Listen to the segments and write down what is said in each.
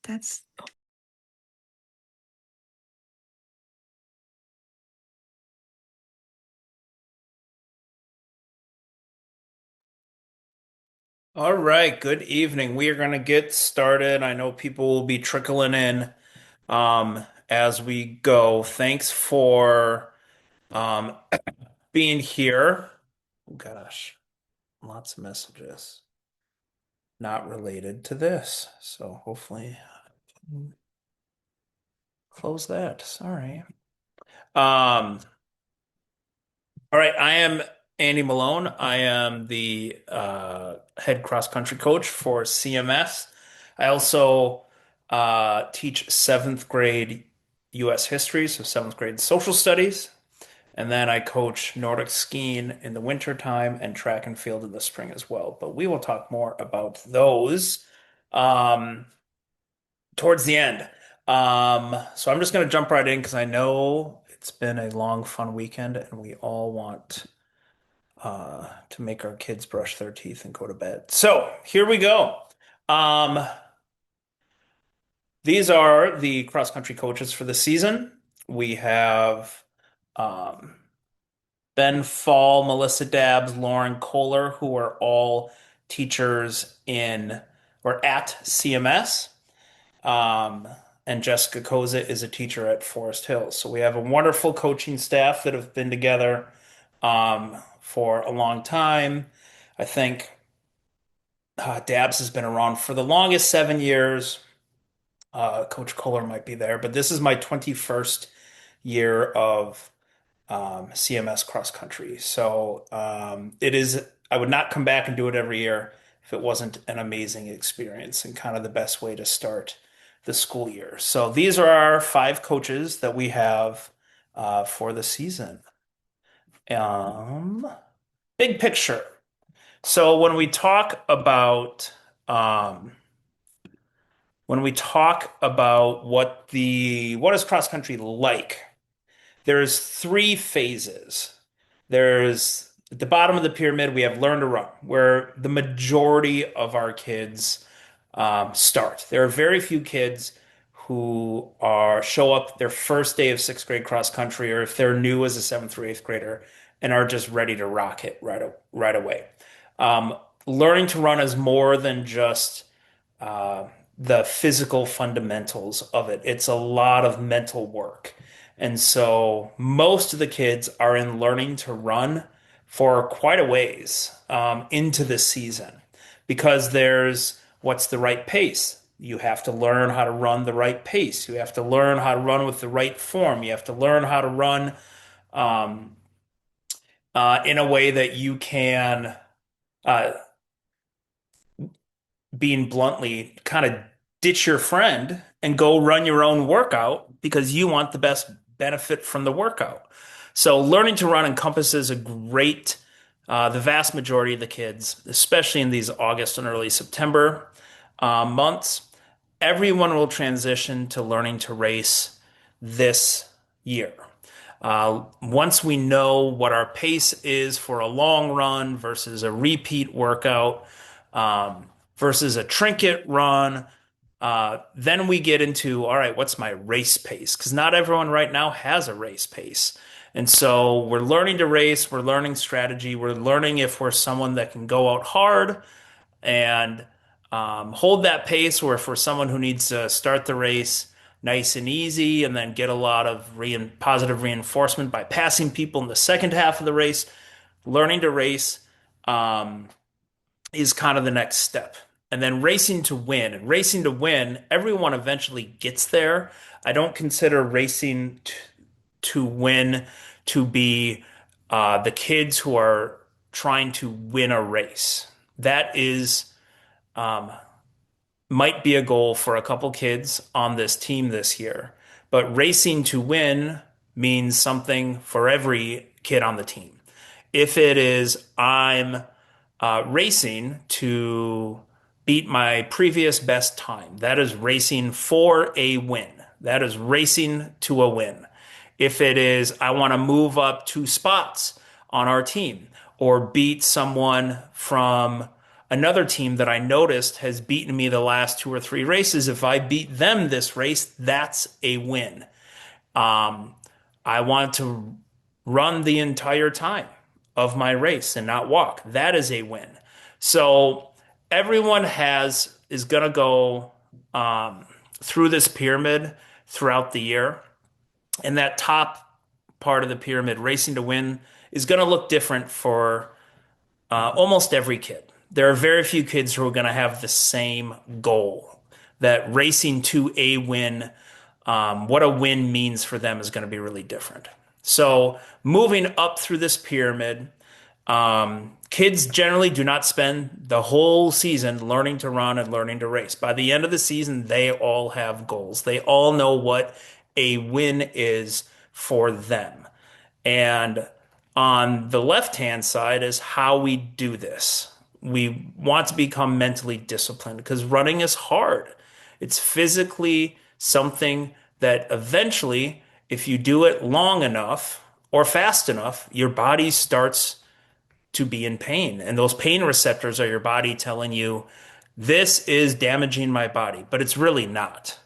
That's All right, good evening. We are going to get started. I know people will be trickling in as we go. Thanks for um, being here. Oh, gosh, lots of messages not related to this. So hopefully I can close that. Sorry. Um, all right, I am Andy Malone. I am the head cross country coach for CMS. I also teach seventh grade U.S. history, so seventh grade social studies. And then I coach Nordic skiing in the winter time and track and field in the spring as well. But we will talk more about those um, towards the end. So I'm just going to jump right in because I know it's been a long, fun weekend and we all want to make our kids brush their teeth and go to bed. So here we go. Um, these are the cross country coaches for the season. We have um, Ben Fall, Melissa Dabbs, Lauren Kohler, who are all teachers in or at CMS. Um, and Jessica Koza is a teacher at Forest Hills. So we have a wonderful coaching staff that have been together for a long time. I think Dabbs has been around for the longest 7 years. Coach Kohler might be there, but this is my 21st year of CMS cross country. So it is, I would not come back and do it every year if it wasn't an amazing experience and kind of the best way to start the school year. So these are our five coaches that we have for the season. Um, Big picture. So um, when we talk about what is cross country like, there's three phases. There's at the bottom of the pyramid, we have learn to run, where the majority of our kids start. There are very few kids who are show up their first day of sixth grade cross country, or if they're new as a seventh or eighth grader, and are just ready to rock it right away. Um, Learning to run is more than just uh, the physical fundamentals of it. It's a lot of mental work. And so most of the kids are in learning to run for quite a ways into the season because there's what's the right pace. You have to learn how to run the right pace. You have to learn how to run with the right form. You have to learn how to run um, in a way that you can uh, being bluntly, kind of ditch your friend and go run your own workout because you want the best benefit from the workout. So learning to run encompasses the vast majority of the kids, especially in these August and early September months. Everyone will transition to learning to race this year. Once we know what our pace is for a long run versus a repeat workout, um, versus a trinket run, then we get into, all right, what's my race pace? Because not everyone right now has a race pace. And so we're learning to race, we're learning strategy, we're learning if we're someone that can go out hard and hold that pace, or if we're someone who needs to start the race nice and easy and then get a lot of positive reinforcement by passing people in the second half of the race. Learning to race um, is kind of the next step. And then racing to win. And racing to win, everyone eventually gets there. I don't consider racing to win to be the kids who are trying to win a race. That is um, might be a goal for a couple kids on this team this year. But racing to win means something for every kid on the team. If it is, I'm racing to beat my previous best time, that is racing for a win. That is racing to a win. If it is, I want to move up 2 spots on our team or beat someone from Another team that I noticed has beaten me the last two or three races. If I beat them this race, that's a win. Um, I want to run the entire time of my race and not walk. That is a win. So everyone is going to go through this pyramid throughout the year, and that top part of the pyramid, racing to win, is going to look different for almost every kid. There are very few kids who are going to have the same goal. That racing to a win, what a win means for them is going to be really different. So, moving up through this pyramid, kids generally do not spend the whole season learning to run and learning to race. By the end of the season, they all have goals. They all know what a win is for them. And on the left-hand side is how we do this. We want to become mentally disciplined because running is hard. It's physically something that eventually, if you do it long enough or fast enough, your body starts to be in pain. And those pain receptors are your body telling you, this is damaging my body, but it's really not.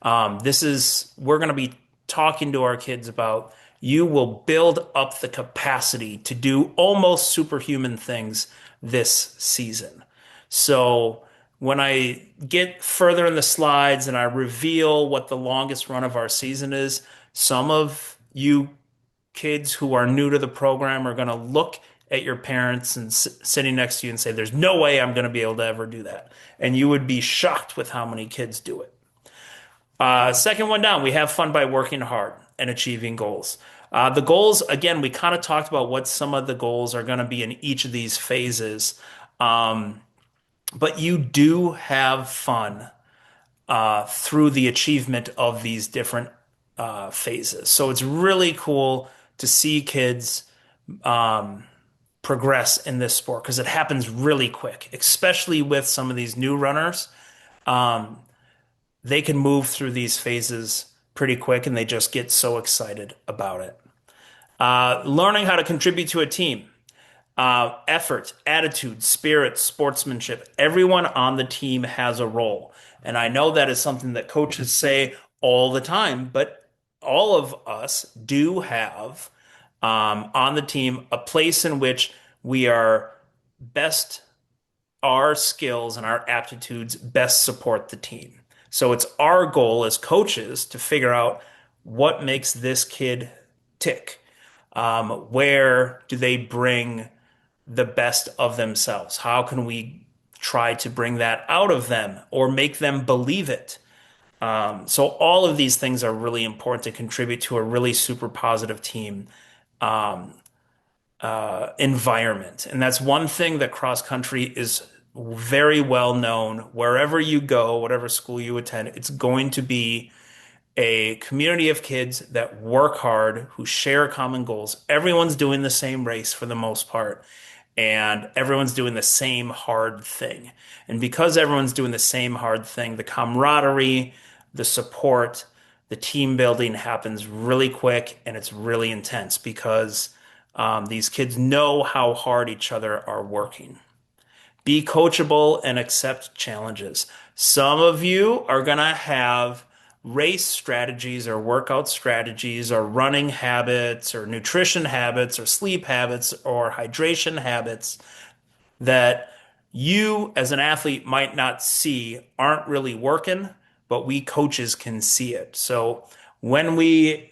We're going to be talking to our kids about you will build up the capacity to do almost superhuman things this season. So when I get further in the slides and I reveal what the longest run of our season is, some of you kids who are new to the program are going to look at your parents and sitting next to you and say, there's no way I'm going to be able to ever do that. And you would be shocked with how many kids do it. Second one down, we have fun by working hard and achieving goals. The goals, again, we kind of talked about what some of the goals are going to be in each of these phases. But you do have fun through the achievement of these different phases. So it's really cool to see kids progress in this sport because it happens really quick, especially with some of these new runners. They can move through these phases pretty quick and they just get so excited about it. Learning how to contribute to a team. Effort, attitude, spirit, sportsmanship. Everyone on the team has a role. And I know that is something that coaches say all the time, but all of us do have on the team a place in which we are best, our skills and our aptitudes best support the team. So it's our goal as coaches to figure out what makes this kid tick. Where do they bring the best of themselves? How can we try to bring that out of them or make them believe it? So all of these things are really important to contribute to a really super positive team environment. And that's one thing that cross country is very well known. Wherever you go, whatever school you attend, it's going to be a community of kids that work hard, who share common goals. Everyone's doing the same race for the most part, and everyone's doing the same hard thing. And because everyone's doing the same hard thing, the camaraderie, the support, the team building happens really quick and it's really intense because these kids know how hard each other are working. Be coachable and accept challenges. Some of you are going to have race strategies or workout strategies or running habits or nutrition habits or sleep habits or hydration habits that you as an athlete might not see aren't really working, but we coaches can see it. So when we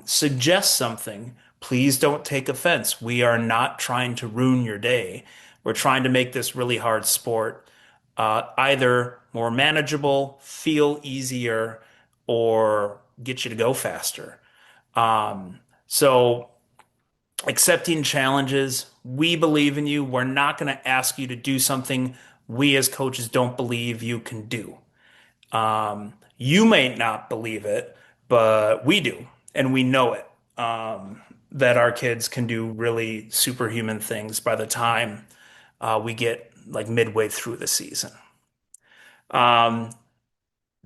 suggest something, please don't take offense. We are not trying to ruin your day. We're trying to make this really hard sport either more manageable, feel easier, or get you to go faster. So accepting challenges, we believe in you. We're not going to ask you to do something we as coaches don't believe you can do. You may not believe it, but we do, and we know it. That our kids can do really superhuman things by the time we get like midway through the season. Um,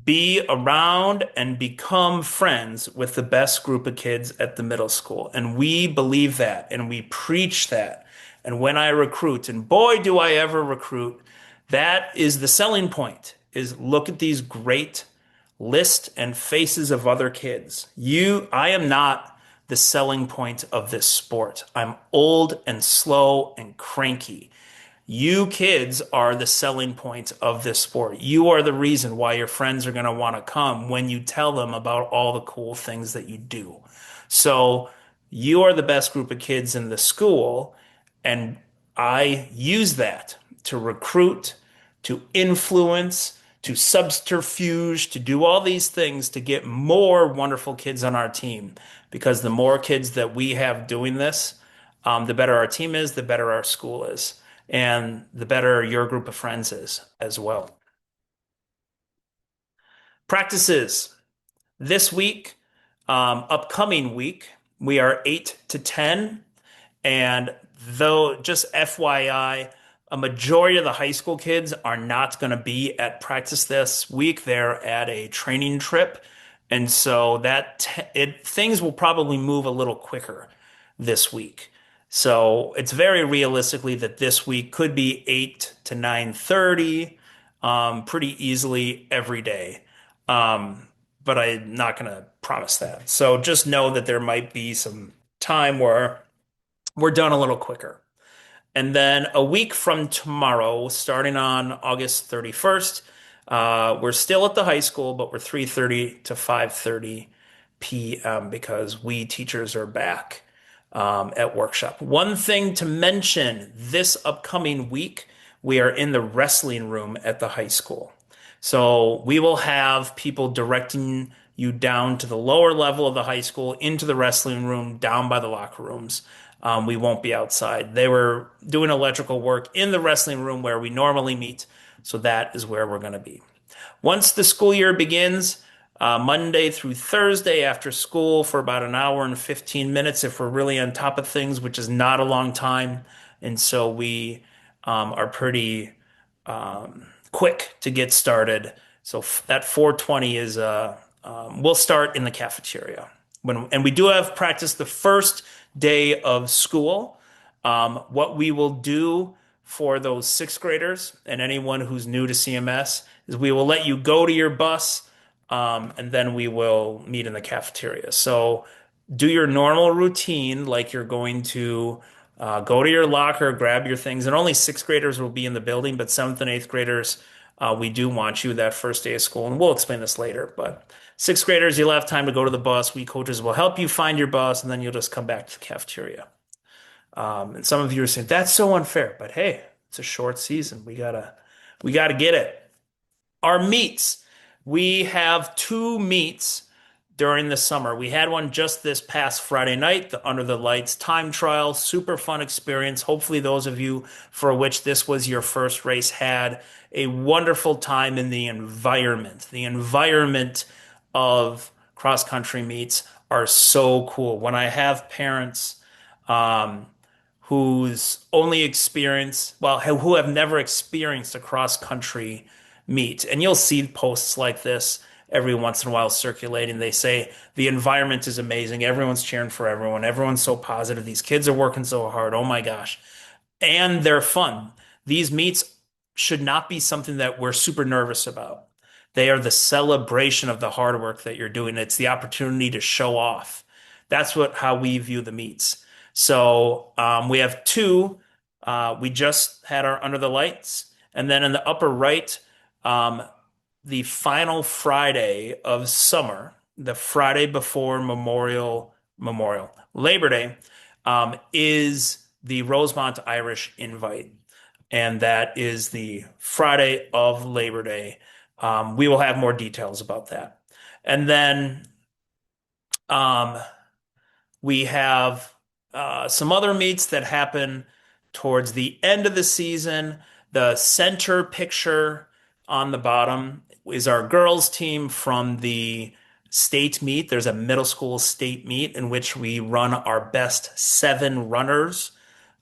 be around and become friends with the best group of kids at the middle school. And we believe that and we preach that And when I recruit, and boy, do I ever recruit, that is the selling point, is look at these great list and faces of other kids. I am not the selling point of this sport. I'm old and slow and cranky. You kids are the selling point of this sport. You are the reason why your friends are going to want to come when you tell them about all the cool things that you do. So you are the best group of kids in the school, and I use that to recruit, to influence, to subterfuge, to do all these things to get more wonderful kids on our team. Because the more kids that we have doing this, the better our team is, the better our school is, and the better your group of friends is as well. Practices this week, upcoming week, we are 8 to 10. And though, just FYI, a majority of the high school kids are not going to be at practice this week. They're at a training trip. And so things will probably move a little quicker this week. So it's very realistically that this week could be 8 to 9:30, pretty easily every day. Um, but I'm not going to promise that. So just know that there might be some time where we're done a little quicker. And then a week from tomorrow, starting on August 31st, we're still at the high school, but we're 3:30 to 5:30 p.m. because we teachers are back at workshop. One thing to mention, this upcoming week, we are in the wrestling room at the high school. So we will have people directing you down to the lower level of the high school into the wrestling room, down by the locker rooms. We won't be outside. They were doing electrical work in the wrestling room where we normally meet. So that is where we're going to be. Once the school year begins, Monday through Thursday after school for about an hour and 15 minutes if we're really on top of things, which is not a long time. And so we are pretty quick to get started. So at 4:20 is we'll start in the cafeteria. And we do have practice the first day of school. What we will do for those sixth graders and anyone who's new to CMS is we will let you go to your bus, and then we will meet in the cafeteria. So do your normal routine like you're going to go to your locker, grab your things, and only sixth graders will be in the building, but seventh and eighth graders, we do want you that first day of school, and we'll explain this later. But sixth graders, you'll have time to go to the bus. We coaches will help you find your bus, and then you'll just come back to the cafeteria. And some of you are saying that's so unfair, but hey, it's a short season. We gotta get it. Our meets, we have two meets during the summer. We had one just this past Friday night, the Under the Lights time trial, super fun experience. Hopefully those of you for which this was your first race had a wonderful time in the environment. The environment of cross country meets are so cool. When I have parents um, whose only experience, well, who have never experienced a cross country meet. And you'll see posts like this every once in a while circulating. They say the environment is amazing. Everyone's cheering for everyone. Everyone's so positive. These kids are working so hard. Oh my gosh. And they're fun. These meets should not be something that we're super nervous about. They are the celebration of the hard work that you're doing. It's the opportunity to show off. That's how we view the meets. So we have two. We just had our Under the Lights. And then in the upper right, um, the final Friday of summer, the Friday before Labor Day, is the Rosemont Irish Invite. And that is the Friday of Labor Day. We will have more details about that. And then um, we have some other meets that happen towards the end of the season. The center picture on the bottom is our girls team from the state meet. There's a middle school state meet in which we run our best 7 runners,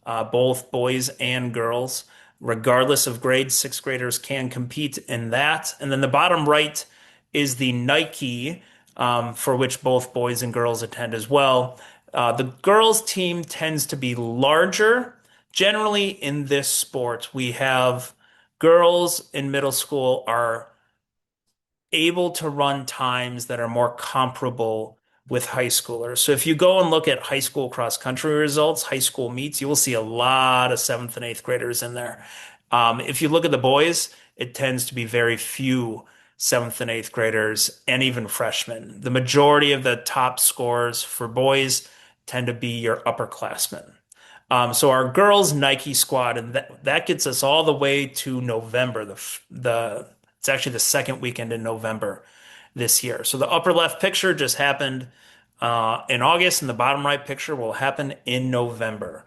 both boys and girls. Regardless of grade, sixth graders can compete in that. And then the bottom right is the Nike, for which both boys and girls attend as well. The girls' team tends to be larger generally in this sport, we have girls in middle school are able to run times that are more comparable with high schoolers. So if you go and look at high school cross country results, high school meets, you will see a lot of seventh and eighth graders in there. If you look at the boys, it tends to be very few seventh and eighth graders and even freshmen. The majority of the top scores for boys tend to be your upperclassmen. So our girls Nike squad, and that gets us all the way to November. It's actually the second weekend in November this year. So the upper left picture just happened in August, and the bottom right picture will happen in November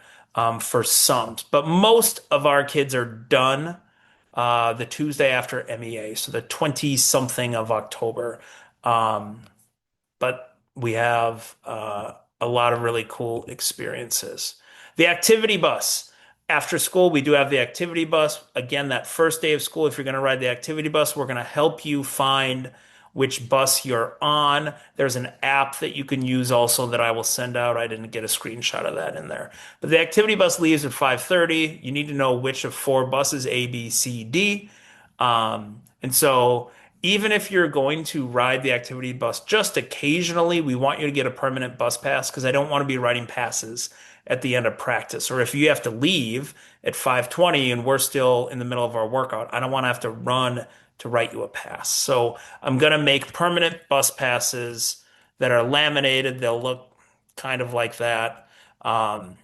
for some. But most of our kids are done the Tuesday after MEA, so the 20 something of October. Um, but we have a lot of really cool experiences. The activity bus. After school, we do have the activity bus. Again, that first day of school, if you're going to ride the activity bus, we're going to help you find which bus you're on. There's an app that you can use also that I will send out. I didn't get a screenshot of that in there. But the activity bus leaves at 5:30. You need to know which of four buses, A, B, C, D. And so even if you're going to ride the activity bus just occasionally, we want you to get a permanent bus pass because I don't want to be riding passes at the end of practice. Or if you have to leave at 5:20 and we're still in the middle of our workout, I don't want to have to run to write you a pass. So I'm going to make permanent bus passes that are laminated. They'll look kind of like that. Um,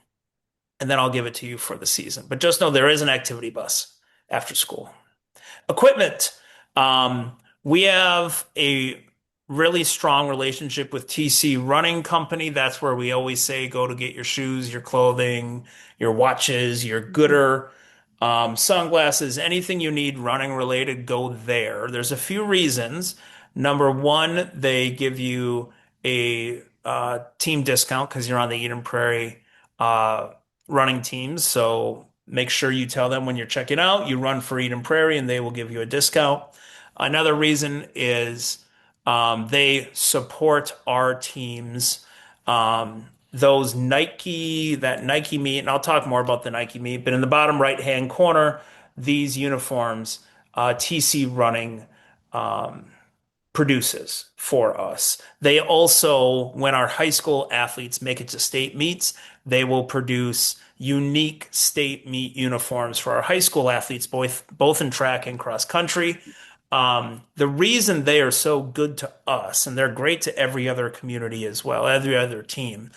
and then I'll give it to you for the season. But just know there is an activity bus after school. Equipment. Um, we have a really strong relationship with TC Running Company. That's where we always say go to get your shoes, your clothing, your watches, your gooder, sunglasses, anything you need running related, go there. There's a few reasons. Number one, they give you a team discount because you're on the Eden Prairie uh, running teams. So make sure you tell them when you're checking out, you run for Eden Prairie and they will give you a discount. Another reason is they support our teams. That Nike meet, and I'll talk more about the Nike meet, but in the bottom right-hand corner, these uniforms, TC Running produces for us. They also, when our high school athletes make it to state meets, they will produce unique state meet uniforms for our high school athletes, both in track and cross country. The reason they are so good to us, and they're great to every other community as well, every other team,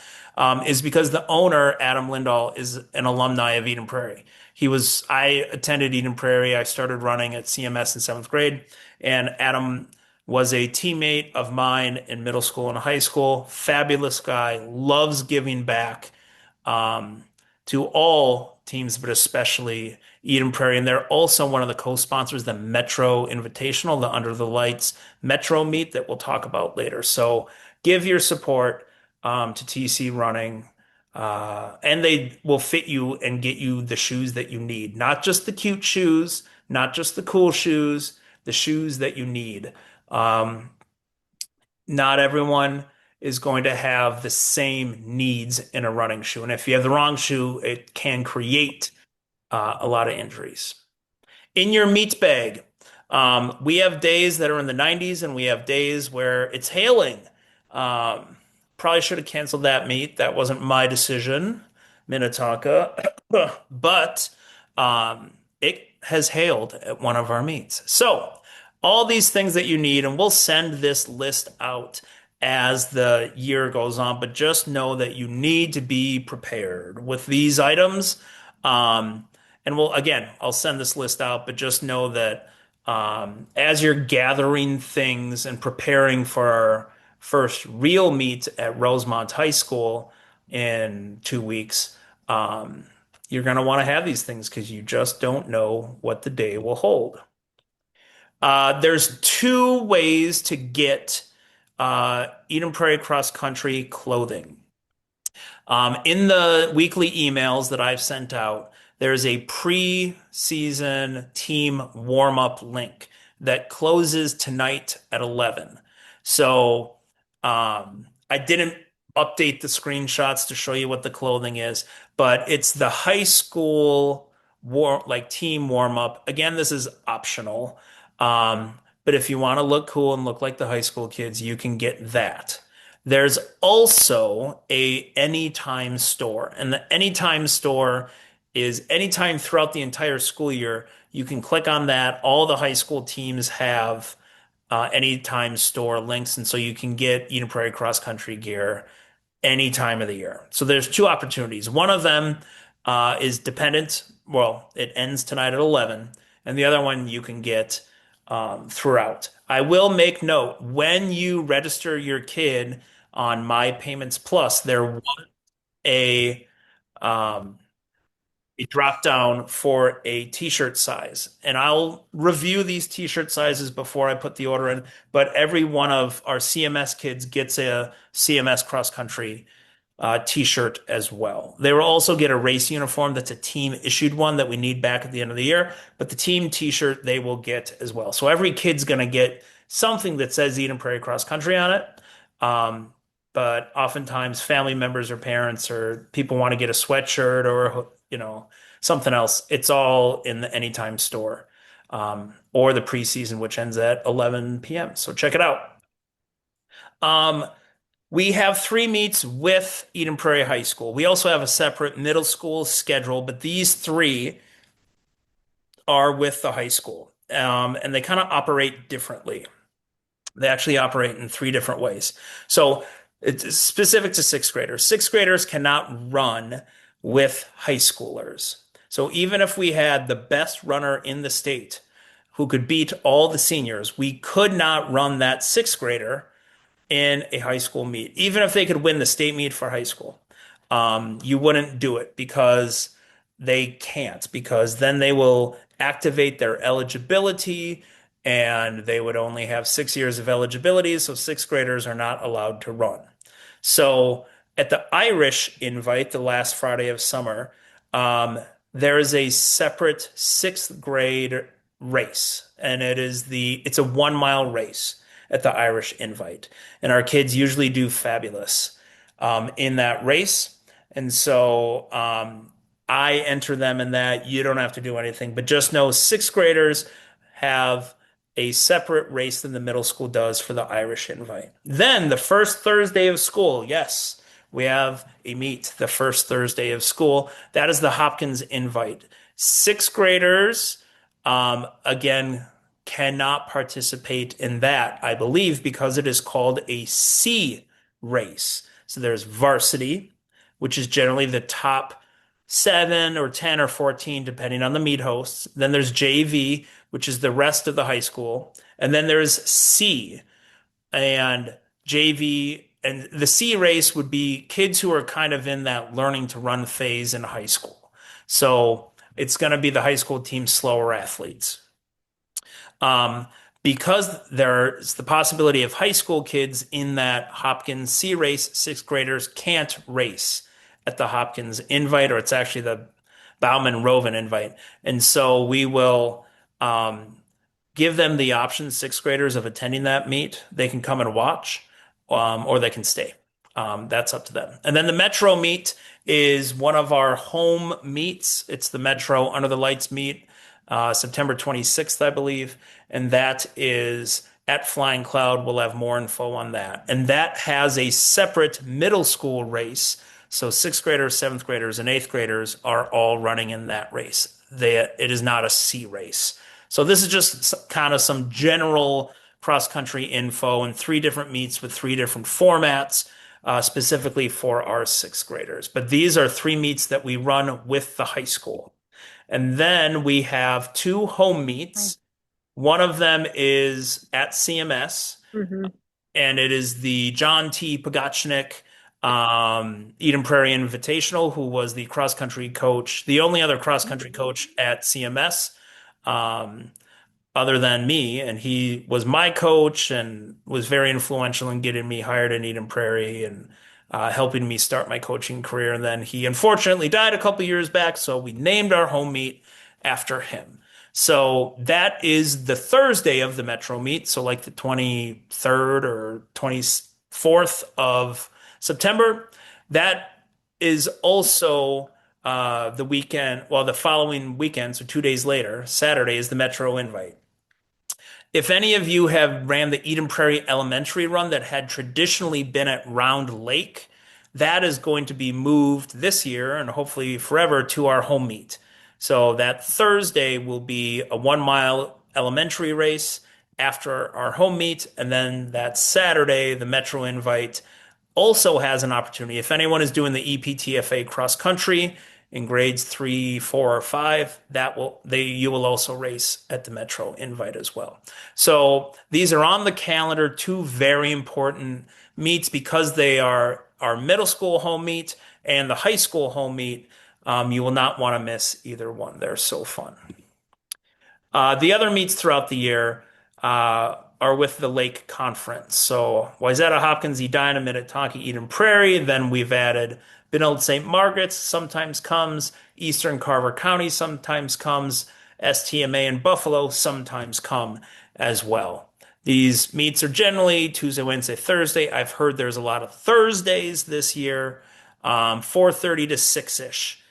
is because the owner, Adam Lindahl, is an alumni of Eden Prairie. I attended Eden Prairie. I started running at CMS in seventh grade, and Adam was a teammate of mine in middle school and high school. Fabulous guy, loves giving back to all teams, but especially Eden Prairie. And they're also one of the co-sponsors, the Metro Invitational, the Under the Lights Metro meet that we'll talk about later. So give your support to TC Running, and they will fit you and get you the shoes that you need. Not just the cute shoes, not just the cool shoes, the shoes that you need. Um, Not everyone is going to have the same needs in a running shoe. And if you have the wrong shoe, it can create a lot of injuries. In your meat bag, we have days that are in the 90s and we have days where it's hailing. Um, Probably should have canceled that meet. That wasn't my decision, Minnetonka. But it has hailed at one of our meets. So, all these things that you need, and we'll send this list out as the year goes on, but just know that you need to be prepared with these items. Um, again, I'll send this list out, but just know that as you're gathering things and preparing for our first real meet at Rosemont High School in 2 weeks, you're going to want to have these things because you just don't know what the day will hold. There's two ways to get Eden Prairie Cross Country clothing. In the weekly emails that I've sent out, there's a pre-season team warm-up link that closes tonight at 11. So I didn't update the screenshots to show you what the clothing is, but it's the high school like team warm up. Again, this is optional. But if you want to look cool and look like the high school kids, you can get that. There's also a anytime store, and the anytime store is anytime throughout the entire school year. You can click on that. All the high school teams have anytime store links, and so you can get Eden Prairie cross country gear any time of the year. So there's two opportunities. One of them is dependent. Well, it ends tonight at 11, and the other one you can get throughout. I will make note when you register your kid on My Payments Plus, there was a um, a drop down for a t-shirt size. And I'll review these t-shirt sizes before I put the order in, but every one of our CMS kids gets a CMS cross country t-shirt as well. They will also get a race uniform that's a team issued one that we need back at the end of the year, but the team t-shirt they will get as well. So every kid's going to get something that says Eden Prairie Cross Country on it. Um, but oftentimes family members or parents or people want to get a sweatshirt or something else. It's all in the Anytime store or the preseason, which ends at 11 p.m. So check it out. Um, we have three meets with Eden Prairie High School. We also have a separate middle school schedule, but these three are with the high school. And they kind of operate differently. They actually operate in three different ways. So it's specific to sixth graders. Sixth graders cannot run with high schoolers. So even if we had the best runner in the state who could beat all the seniors, we could not run that sixth grader in a high school meet, even if they could win the state meet for high school. You wouldn't do it because they can't, because then they will activate their eligibility and they would only have 6 years of eligibility. So sixth graders are not allowed to run. So at the Irish invite, the last Friday of summer, there is a separate sixth grade race, and it's a 1 mile race at the Irish invite. And our kids usually do fabulous in that race. And so I enter them in that. You don't have to do anything, but just know sixth graders have a separate race than the middle school does for the Irish invite. Then the first Thursday of school, yes, we have a meet the first Thursday of school. That is the Hopkins invite. Sixth graders, again, cannot participate in that, I believe, because it is called a C race. So there's varsity, which is generally the top 7 or 10 or 14, depending on the meet hosts. Then there's JV, which is the rest of the high school. And then there's C and JV. And the C race would be kids who are kind of in that learning to run phase in high school. So it's going to be the high school team slower athletes. Um, because there's the possibility of high school kids in that Hopkins C race, sixth graders can't race at the Hopkins invite, or it's actually the Bauman Roven invite. And so we will give them the option, sixth graders, of attending that meet. They can come and watch, or they can stay. That's up to them. And then the Metro meet is one of our home meets. It's the Metro Under the Lights meet, September 26th, I believe. And that is at Flying Cloud. We'll have more info on that. And that has a separate middle school race. So sixth graders, seventh graders, and eighth graders are all running in that race. It is not a C race. So this is just kind of some general cross-country info and three different meets with three different formats, specifically for our sixth graders. But these are three meets that we run with the high school. And then we have two home meets. One of them is at CMS, and it is the John T. Pogachnik Eden Prairie Invitational, who was the cross-country coach, the only other cross-country coach at CMS. Other than me, and he was my coach and was very influential in getting me hired in Eden Prairie and helping me start my coaching career. And then he unfortunately died a couple years back, so we named our home meet after him. So that is the Thursday of the Metro meet, so like the 23rd or 24th of September, that is also the weekend, well, the following weekend, so 2 days later, Saturday is the Metro Invite. If any of you have ran the Eden Prairie Elementary run that had traditionally been at Round Lake, that is going to be moved this year and hopefully forever to our home meet. So that Thursday will be a 1 mile elementary race after our home meet, and then that Saturday, the Metro Invite also has an opportunity. If anyone is doing the EPTFA cross country in grades 3, 4, or 5, you will also race at the Metro Invite as well. So these are on the calendar, two very important meets because they are our middle school home meet and the high school home meet. You will not want to miss either one. They're so fun. The other meets throughout the year are with the Lake Conference. So Wayzata, Hopkins, Edina, Minnetonka, Eden Prairie. Then we've added Benilde St. Margaret's sometimes comes. Eastern Carver County sometimes comes. STMA and Buffalo sometimes come as well. These meets are generally Tuesday, Wednesday, Thursday. I've heard there's a lot of Thursdays this year, 4:30 to 6-ish.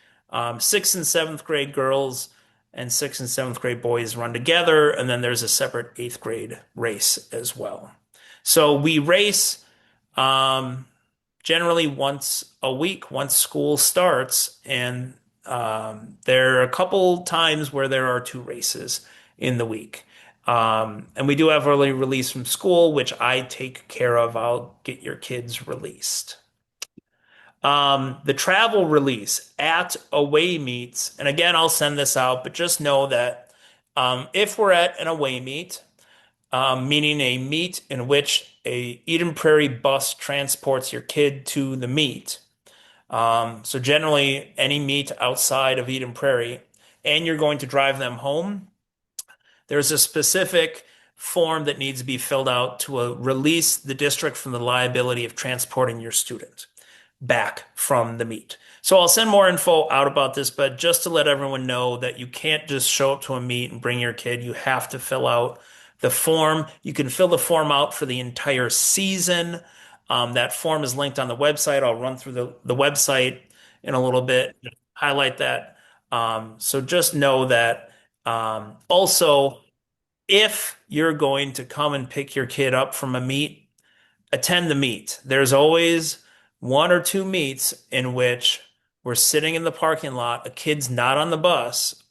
Sixth and seventh grade girls and sixth and seventh grade boys run together, and then there's a separate eighth grade race as well. So we race um, generally once a week, once school starts, and there are a couple times where there are two races in the week. And we do have early release from school, which I take care of. I'll get your kids released. The travel release at away meets, and again, I'll send this out, but just know that if we're at an away meet, meaning a meet in which a Eden Prairie bus transports your kid to the meet, so generally any meet outside of Eden Prairie, and you're going to drive them home, there's a specific form that needs to be filled out to release the district from the liability of transporting your student back from the meet. So I'll send more info out about this, but just to let everyone know that you can't just show up to a meet and bring your kid. You have to fill out the form. You can fill the form out for the entire season. That form is linked on the website. I'll run through the website in a little bit, highlight that. So just know that also, if you're going to come and pick your kid up from a meet, attend the meet. There's always one or two meets in which we're sitting in the parking lot, a kid's not on the bus,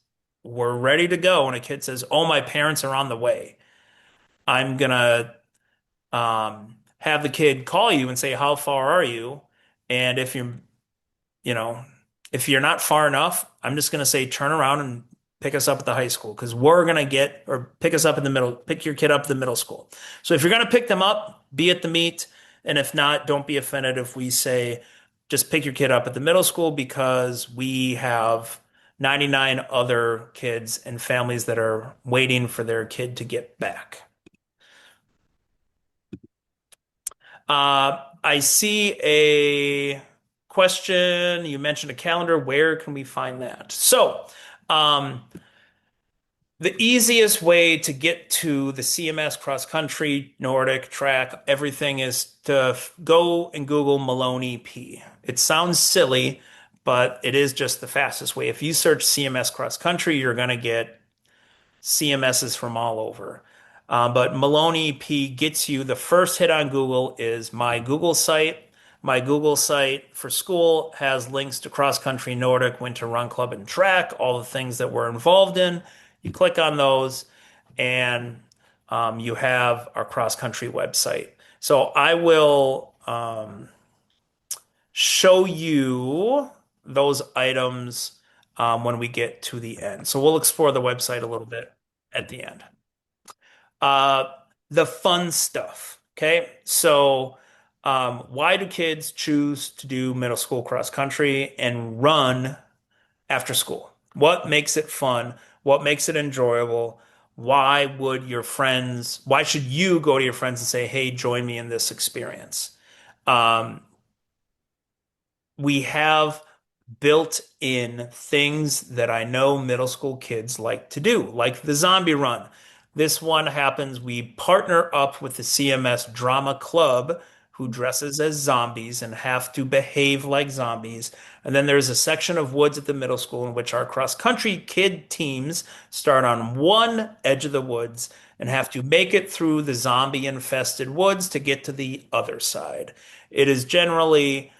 we're ready to go, and a kid says, "Oh, my parents are on the way." I'm gonna have the kid call you and say, "How far are you?" And you know, if you're not far enough, I'm just gonna say, "Turn around and pick us up at the high school," because we're gonna or pick us up in the middle, pick your kid up at the middle school. So if you're gonna pick them up, be at the meet. And if not, don't be offended if we say just pick your kid up at the middle school because we have 99 other kids and families that are waiting for their kid to get back. I see a question. You mentioned a calendar. Where can we find that? So, the easiest way to get to the CMS cross country, Nordic track, everything is to go and Google Maloney P. It sounds silly, but it is just the fastest way. If you search CMS cross country, you're going to get CMSs from all over. But Maloney P gets you the first hit on Google is my Google site. My Google site for school has links to cross country, Nordic, winter run club, and track, all the things that we're involved in. You click on those, and you have our cross country website. So I will show you those items when we get to the end. So we'll explore the website a little bit at the end. Uh, the fun stuff. Okay. So, why do kids choose to do middle school cross country and run after school? What makes it fun? What makes it enjoyable? Why should you go to your friends and say, "Hey, join me in this experience?" Um, we have built in things that I know middle school kids like to do, like the zombie run. This one happens, we partner up with the CMS Drama Club, who dresses as zombies and have to behave like zombies. And then there's a section of woods at the middle school in which our cross-country kid teams start on one edge of the woods and have to make it through the zombie-infested woods to get to the other side. It is generally,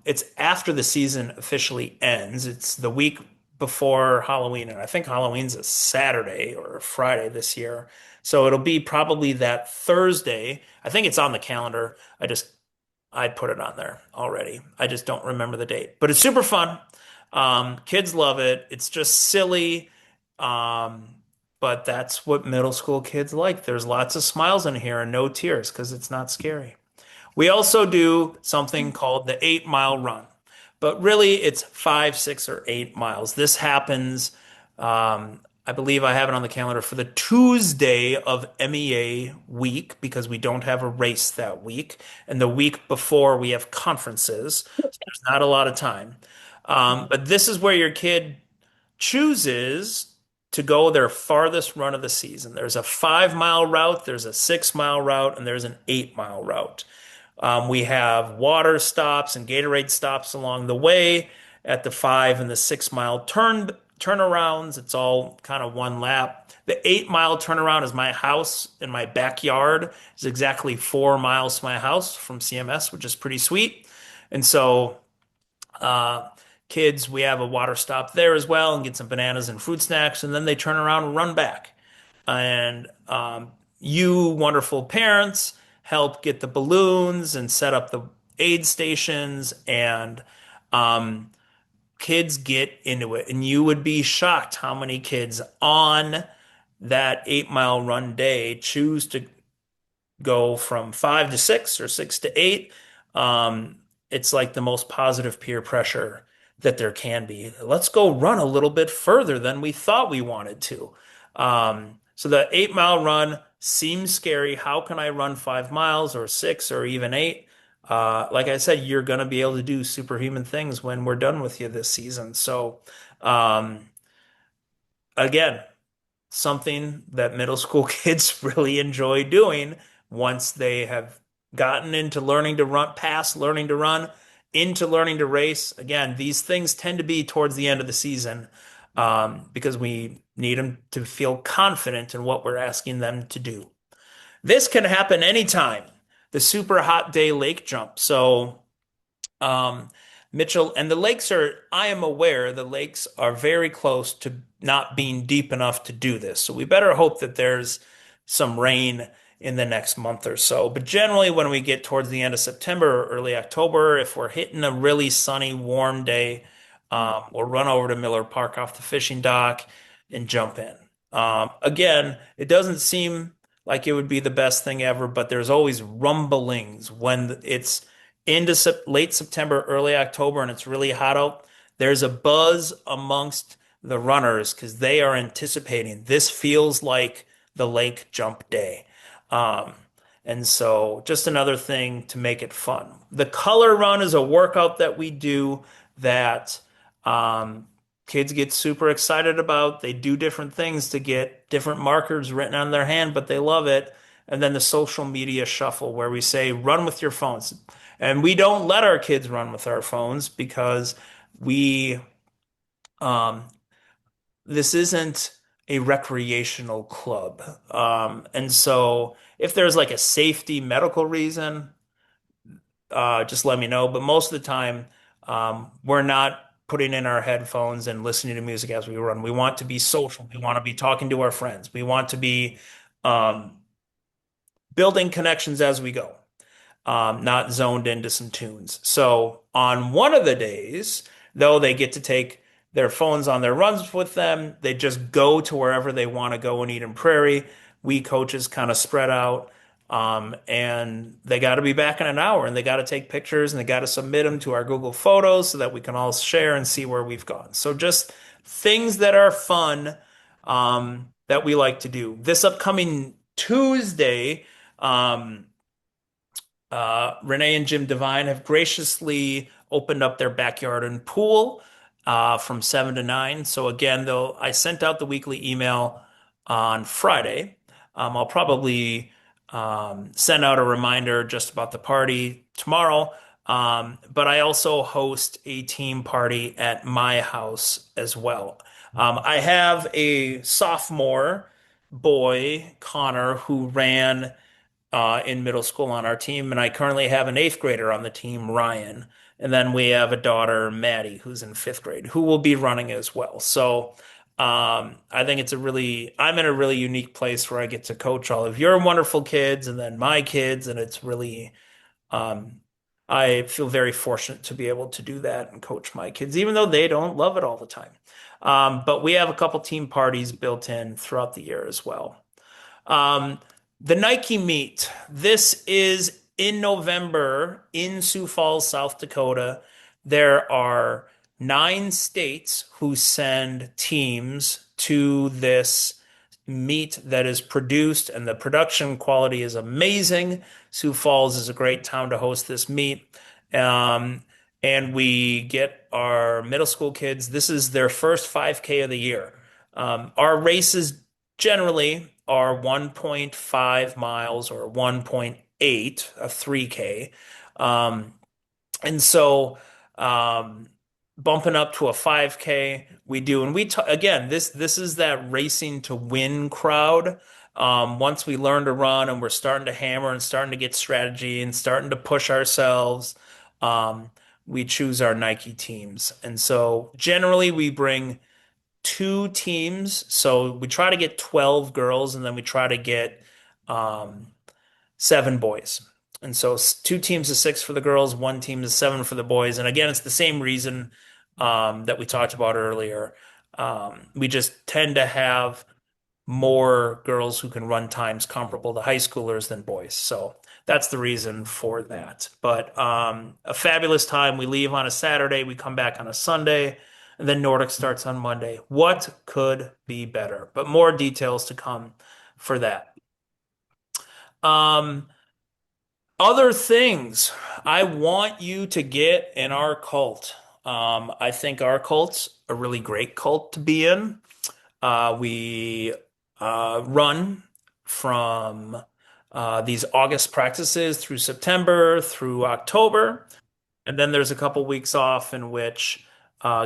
it's after the season officially ends. It's the week before Halloween, and I think Halloween's a Saturday or a Friday this year. So it'll be probably that Thursday. I think it's on the calendar. I put it on there already. I just don't remember the date. But it's super fun. Kids love it. It's just silly. Um, but that's what middle school kids like. There's lots of smiles in here and no tears because it's not scary. We also do something called the 8 Mile Run, but really it's 5, 6, or 8 miles. This happens, I believe I have it on the calendar for the Tuesday of MEA week because we don't have a race that week. And the week before we have conferences, so there's not a lot of time. But this is where your kid chooses to go their farthest run of the season. There's a 5 mile route, there's a 6 mile route, and there's an 8 mile route. We have water stops and Gatorade stops along the way at the 5 and the 6 mile turnarounds. It's all kind of one lap. The 8 mile turnaround is my house in my backyard. It's exactly 4 miles to my house from CMS, which is pretty sweet. And so, uh, kids, we have a water stop there as well and get some bananas and fruit snacks, and then they turn around and run back. And you wonderful parents help get the balloons and set up the aid stations, and um, kids get into it. And you would be shocked how many kids on that 8 mile run day choose to go from 5 to 6 or 6 to 8. Um, it's like the most positive peer pressure that there can be. Let's go run a little bit further than we thought we wanted to. So the 8 mile run seems scary. How can I run 5 miles or 6 or even 8? Like I said, you're going to be able to do superhuman things when we're done with you this season. So, um, again, something that middle school kids really enjoy doing once they have gotten into learning to run, past learning to run, into learning to race. Again, these things tend to be towards the end of the season because we need them to feel confident in what we're asking them to do. This can happen anytime. The super hot day lake jump. So, um, Mitchell, and the lakes are, I am aware the lakes are very close to not being deep enough to do this. So we better hope that there's some rain in the next month or so. But generally, when we get towards the end of September or early October, if we're hitting a really sunny, warm day, we'll run over to Miller Park off the fishing dock and jump in. Again, it doesn't seem like it would be the best thing ever, but there's always rumblings when it's into late September, early October, and it's really hot out. There's a buzz amongst the runners because they are anticipating this feels like the lake jump day. Um, and so just another thing to make it fun. The color run is a workout that we do that um, kids get super excited about. They do different things to get different markers written on their hand, but they love it. And then the social media shuffle where we say, run with your phones. And we don't let our kids run with our phones because we, um, this isn't a recreational club. And so if there's like a safety medical reason, just let me know. But most of the time, we're not putting in our headphones and listening to music as we run. We want to be social. We want to be talking to our friends. We want to be um, building connections as we go, not zoned into some tunes. So on one of the days, though, they get to take their phones on their runs with them. They just go to wherever they want to go in Eden Prairie. We coaches kind of spread out. And they got to be back in an hour and they got to take pictures and they got to submit them to our Google Photos so that we can all share and see where we've gone. So just things that are fun, that we like to do. This upcoming Tuesday, um, Renee and Jim Devine have graciously opened up their backyard and pool from 7 to 9. So again, though, I sent out the weekly email on Friday. I'll probably send out a reminder just about the party tomorrow. But I also host a team party at my house as well. I have a sophomore boy, Connor, who ran in middle school on our team, and I currently have an eighth grader on the team, Ryan. And then we have a daughter, Maddie, who's in fifth grade, who will be running as well. So I think I'm in a really unique place where I get to coach all of your wonderful kids and then my kids, and it's really, um, I feel very fortunate to be able to do that and coach my kids, even though they don't love it all the time. But we have a couple team parties built in throughout the year as well. Um, the Nike meet. This is in November in Sioux Falls, South Dakota. There are 9 states who send teams to this meet that is produced, and the production quality is amazing. Sioux Falls is a great town to host this meet. Um, and we get our middle school kids. This is their first 5K of the year. Our races generally are 1.5 miles or 1.8, a 3K. Um, and so um, bumping up to a 5K, we do. And again, this is that racing to win crowd. Once we learn to run and we're starting to hammer and starting to get strategy and starting to push ourselves, um, we choose our Nike teams. And so generally we bring 2 teams. So we try to get 12 girls and then we try to get um, 7 boys. And so 2 teams of 6 for the girls, 1 team of 7 for the boys. And again, it's the same reason that we talked about earlier. We just tend to have more girls who can run times comparable to high schoolers than boys. So that's the reason for that. But a fabulous time. We leave on a Saturday, we come back on a Sunday, and then Nordic starts on Monday. What could be better? But more details to come for that. Um, Other things, I want you to get in our cult. I think our cult's a really great cult to be in. We run from these August practices through September through October. And then there's a couple weeks off in which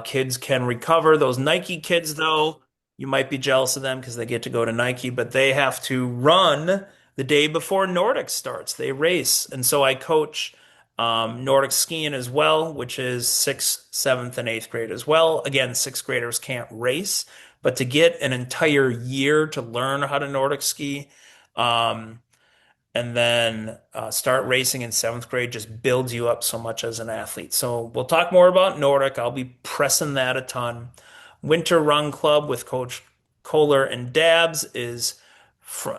kids can recover. Those Nike kids, though, you might be jealous of them because they get to go to Nike, but they have to run the day before Nordic starts. They race. And so I coach Nordic skiing as well, which is sixth, seventh, and eighth grade as well. Again, sixth graders can't race, but to get an entire year to learn how to Nordic ski, um, and then start racing in seventh grade just builds you up so much as an athlete. So we'll talk more about Nordic. I'll be pressing that a ton. Winter Run Club with Coach Kohler and Dabs is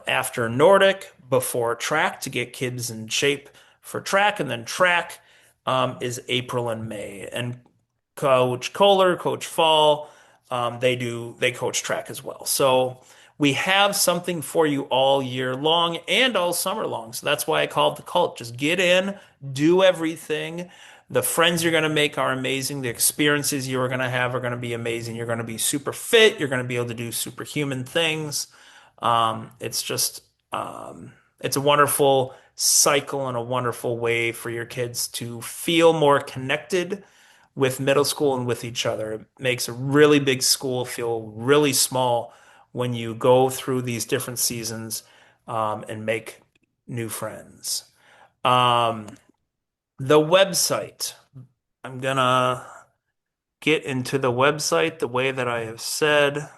after Nordic, before track to get kids in shape for track, and then track is April and May. And Coach Kohler, Coach Fall, they coach track as well. So we have something for you all year long and all summer long. So that's why I call it the cult. Just get in, do everything. The friends you're going to make are amazing. The experiences you are going to have are going to be amazing. You're going to be super fit. You're going to be able to do superhuman things. It's just, it's a wonderful cycle and a wonderful way for your kids to feel more connected with middle school and with each other. It makes a really big school feel really small when you go through these different seasons and make new friends. Um, the website. I'm gonna get into the website the way that I have said.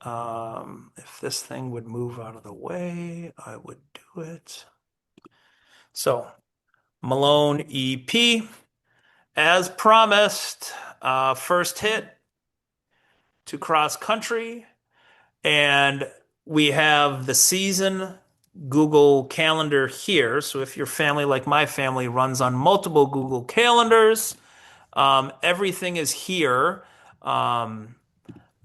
If this thing would move out of the way, I would do it. So, Malone EP, as promised, first hit to cross country. And we have the season Google Calendar here. So if your family, like my family, runs on multiple Google Calendars, everything is here. Um,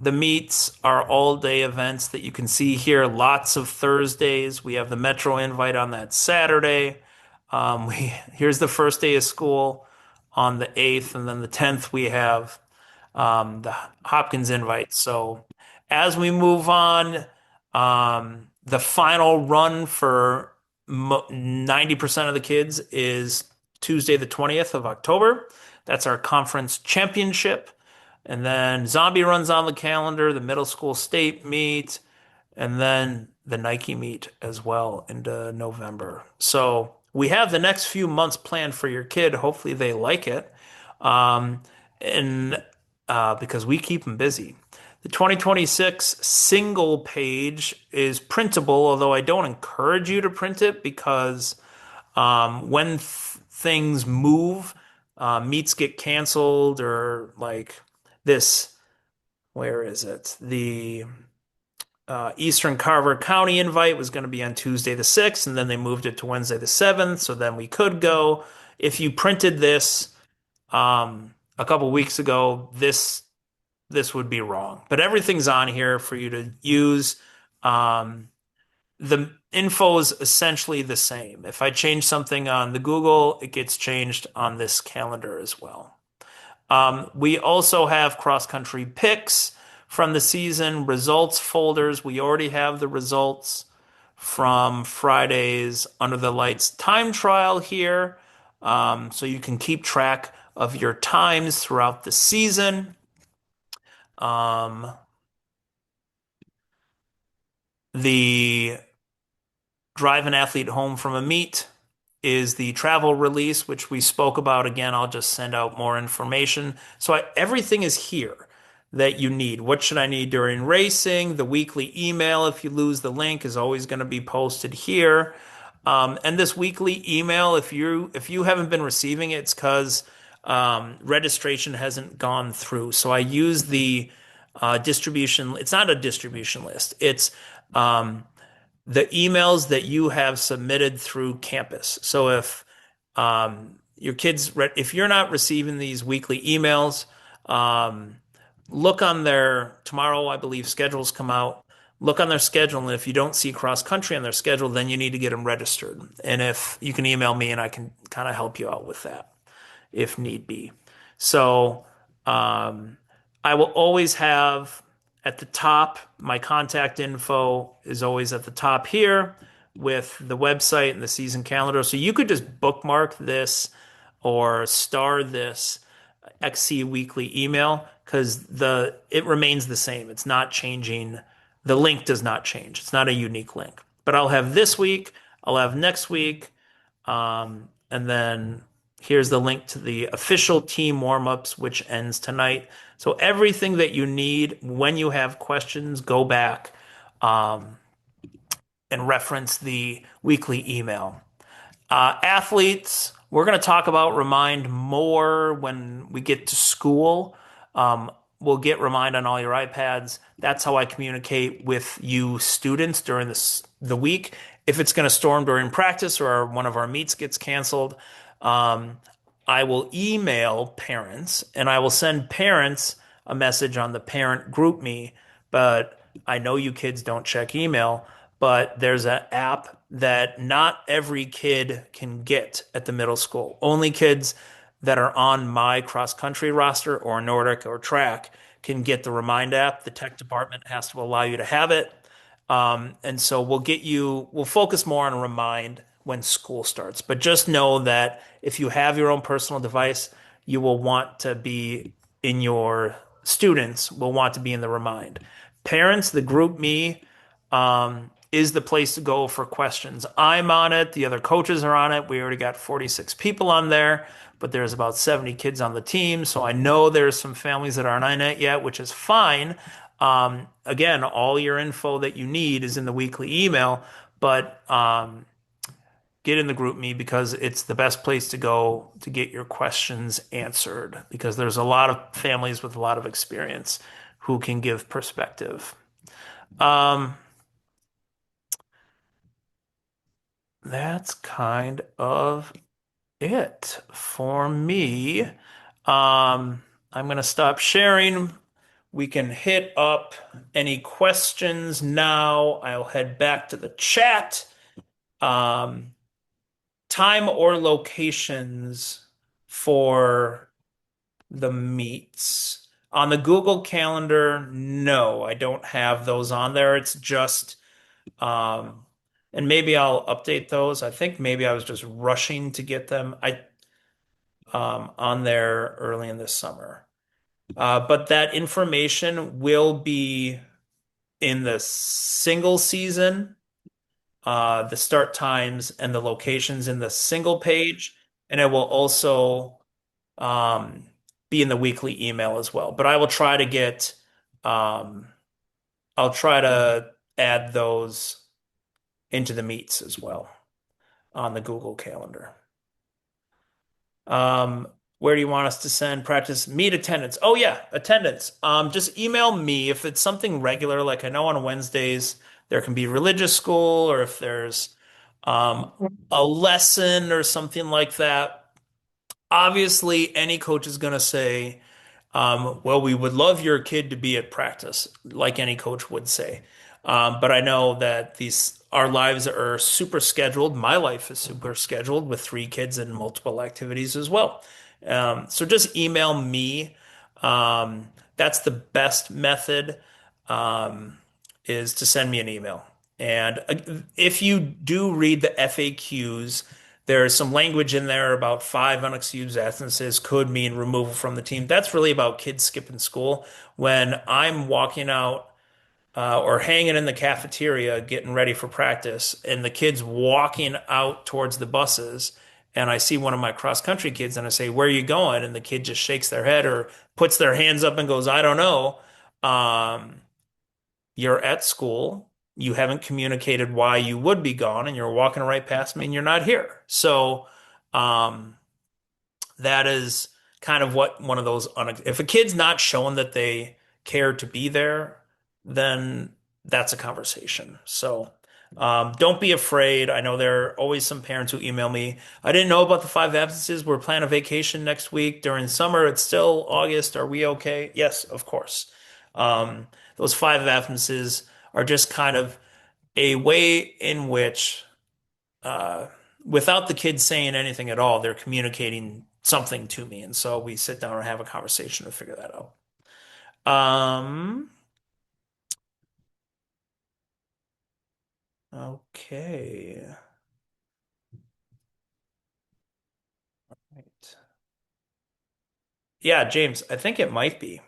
the meets are all day events that you can see here. Lots of Thursdays. We have the Metro invite on that Saturday. Here's the first day of school on the 8th, and then the 10th we have the Hopkins invite. So as we move on, the final run for 90% of the kids is Tuesday, the 20th of October. That's our conference championship. And then Zombie runs on the calendar, the middle school state meet, and then the Nike meet as well into November. So we have the next few months planned for your kid. Hopefully they like it. Um, and because we keep them busy. The 2026 single page is printable, although I don't encourage you to print it because when things move, meets get canceled or like this, where is it? The Eastern Carver County invite was going to be on Tuesday the 6th, and then they moved it to Wednesday the 7th, so then we could go. If you printed this a couple weeks ago, this would be wrong. But everything's on here for you to use. Um, the info is essentially the same. If I change something on the Google, it gets changed on this calendar as well. We also have cross-country picks from the season, results folders. We already have the results from Friday's Under the Lights time trial here. So you can keep track of your times throughout the season. Um, the Drive an Athlete Home from a Meet is the travel release, which we spoke about. Again, I'll just send out more information. So everything is here that you need. What should I need during racing? The weekly email, if you lose the link, is always going to be posted here. And this weekly email, if you haven't been receiving it, it's because registration hasn't gone through. So I use the distribution. It's not a distribution list. It's the emails that you have submitted through campus. So if you're not receiving these weekly emails, um, look on tomorrow, I believe schedules come out. Look on their schedule, and if you don't see cross country on their schedule, then you need to get them registered. And if you can email me, and I can kind of help you out with that if need be. So um, I will always have at the top, my contact info is always at the top here with the website and the season calendar. So you could just bookmark this or star this XC weekly email because it remains the same. It's not changing. The link does not change. It's not a unique link. But I'll have this week, I'll have next week, and then here's the link to the official team warm-ups, which ends tonight. So everything that you need when you have questions, go back and reference the weekly email. Athletes, we're going to talk about Remind more when we get to school. We'll get Remind on all your iPads. That's how I communicate with you students during the week. If it's going to storm during practice or one of our meets gets canceled, I will email parents and I will send parents a message on the parent group me. But I know you kids don't check email, but there's an app that not every kid can get at the middle school. Only kids that are on my cross country roster or Nordic or track can get the Remind app. The tech department has to allow you to have it. And so we'll focus more on Remind when school starts. But just know that if you have your own personal device, you will want to be in your students will want to be in the Remind. Parents, the group me, is the place to go for questions. I'm on it. The other coaches are on it. We already got 46 people on there, but there's about 70 kids on the team. So I know there's some families that aren't on it yet, which is fine. Again, all your info that you need is in the weekly email, but get in the group me because it's the best place to go to get your questions answered because there's a lot of families with a lot of experience who can give perspective. That's kind of it for me. I'm going to stop sharing. We can hit up any questions now. I'll head back to the chat. Um, Time or locations for the meets. On the Google Calendar, no, I don't have those on there. It's just um, And maybe I'll update those. I think maybe I was just rushing to get them on there early in this summer. But that information will be in the single season, the start times and the locations in the single page, and it will also um, be in the weekly email as well. But I will try to um, I'll try to add those into the meets as well on the Google Calendar. Um, where do you want us to send practice meet attendance? Oh yeah, attendance. Just email me if it's something regular. Like I know on Wednesdays there can be religious school, or if there's um, a lesson or something like that. Obviously, any coach is going to say, well, we would love your kid to be at practice, like any coach would say. But I know that these our lives are super scheduled. My life is super scheduled with three kids and multiple activities as well. So just email me. That's the best method, um, is to send me an email. And if you do read the FAQs, there's some language in there about five unexcused absences could mean removal from the team. That's really about kids skipping school. When I'm walking out or hanging in the cafeteria getting ready for practice, and the kids walking out towards the buses, and I see one of my cross country kids, and I say, "Where are you going?" And the kid just shakes their head or puts their hands up and goes, "I don't know." Um, you're at school, you haven't communicated why you would be gone, and you're walking right past me and you're not here. So, um, that is kind of what one of those, if a kid's not showing that they care to be there, then that's a conversation. So, don't be afraid. I know there are always some parents who email me. I didn't know about the five absences. We're planning a vacation next week during summer. It's still August. Are we okay? Yes, of course. Those five absences are just kind of a way in which, uh, without the kids saying anything at all, they're communicating something to me. And so we sit down and have a conversation to figure that out. Um, okay. Right. Yeah, James, I think it might be.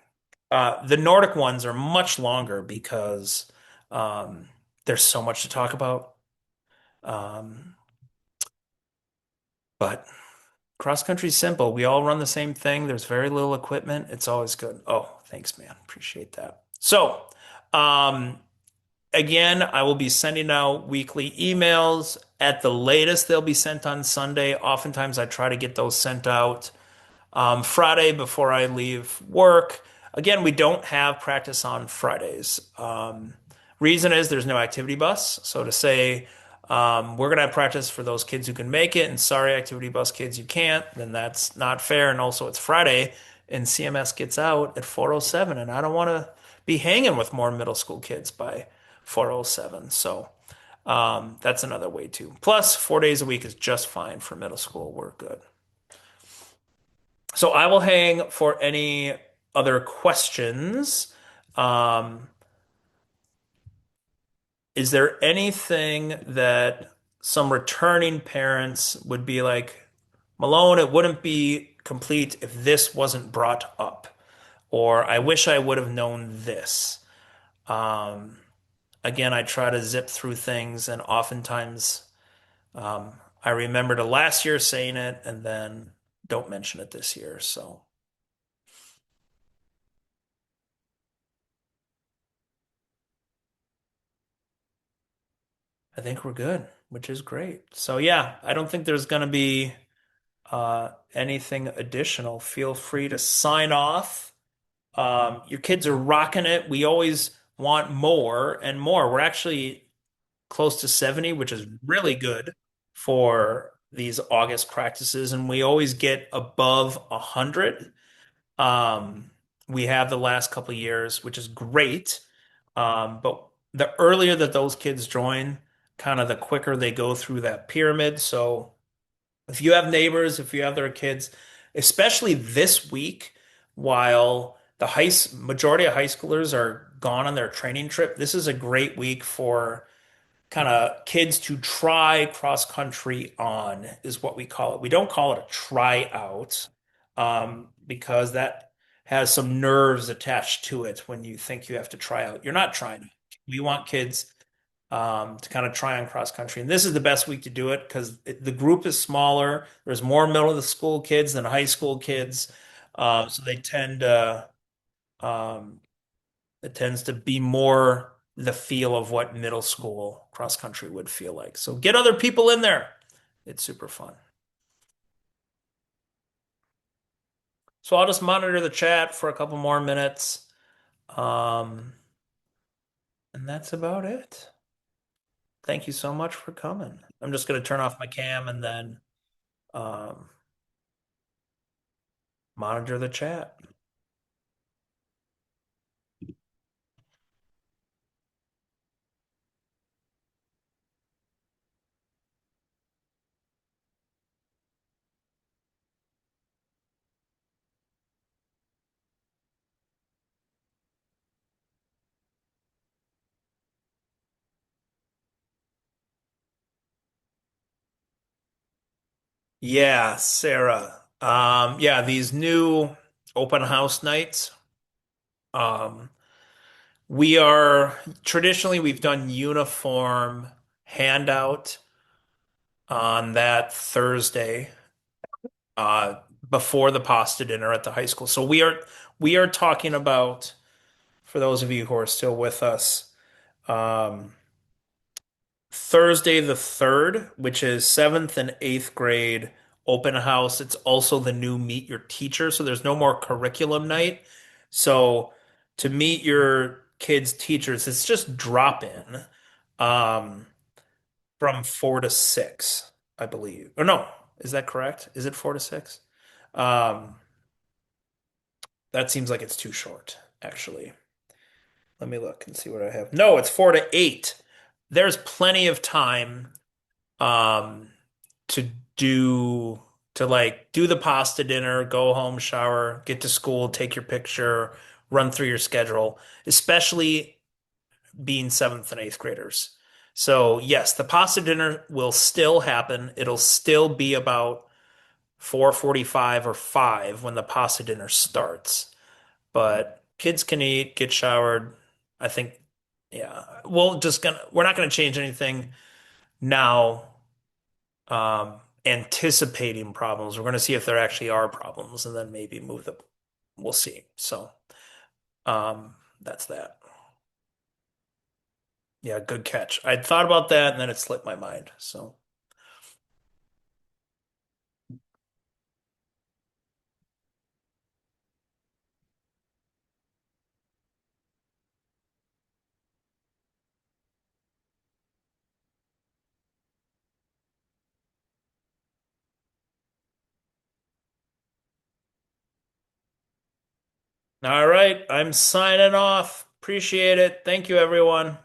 The Nordic ones are much longer because um, there's so much to talk about. Um, but cross country's simple. We all run the same thing. There's very little equipment. It's always good. Oh, thanks, man. Appreciate that. So, um, again, I will be sending out weekly emails. At the latest, they'll be sent on Sunday. Oftentimes, I try to get those sent out Friday before I leave work. Again, we don't have practice on Fridays. Reason is there's no activity bus. So to say, we're going to have practice for those kids who can make it, and sorry, activity bus kids, you can't, then that's not fair. And also, it's Friday, and CMS gets out at 4:07, and I don't want to be hanging with more middle school kids by 4:07. So that's another way too. Plus, 4 days a week is just fine for middle school. We're good. So I will hang for any other questions. Um, is there anything that some returning parents would be like, Malone, it wouldn't be complete if this wasn't brought up, or I wish I would have known this. Um, Again, I try to zip through things, and oftentimes um, I remember to last year saying it and then don't mention it this year. So I think we're good, which is great. So yeah, I don't think there's going to be anything additional. Feel free to sign off. Your kids are rocking it. We always want more and more. We're actually close to 70, which is really good for these August practices, and we always get above 100. Um, we have the last couple of years, which is great. But the earlier that those kids join, kind of the quicker they go through that pyramid. So if you have neighbors, if you have their kids, especially this week, while the majority of high schoolers are gone on their training trip, this is a great week for kind of kids to try cross country on is what we call it. We don't call it a tryout because that has some nerves attached to it when you think you have to try out. You're not trying. We want kids to kind of try on cross country. And this is the best week to do it because the group is smaller. There's more middle of the school kids than high school kids. So they tend to, um, it tends to be more the feel of what middle school cross country would feel like. So get other people in there. It's super fun. So I'll just monitor the chat for a couple more minutes. Um, and that's about it. Thank you so much for coming. I'm just going to turn off my cam and then um, monitor the chat. Yeah, Sarah. Yeah, these new open house nights. Um, we are traditionally we've done uniform handout on that Thursday, uh, before the pasta dinner at the high school. So we are talking about, for those of you who are still with us, um, Thursday the 3rd, which is seventh and eighth grade open house. It's also the new Meet Your Teacher. So there's no more curriculum night. So to meet your kids' teachers, it's just drop in um, from 4 to 6, I believe. Or no, is that correct? Is it 4 to 6? Um, that seems like it's too short, actually. Let me look and see what I have. No, it's 4 to 8. There's plenty of time um to do to like do the pasta dinner, go home, shower, get to school, take your picture, run through your schedule, especially being seventh and eighth graders. So yes, the pasta dinner will still happen. It'll still be about 4:45 or 5 when the pasta dinner starts. But kids can eat, get showered. I think, yeah. We're not gonna change anything now, anticipating problems. We're going to see if there actually are problems and then maybe move them. We'll see. So, that's that. Yeah, good catch. I'd thought about that and then it slipped my mind. So, all right, I'm signing off. Appreciate it. Thank you, everyone.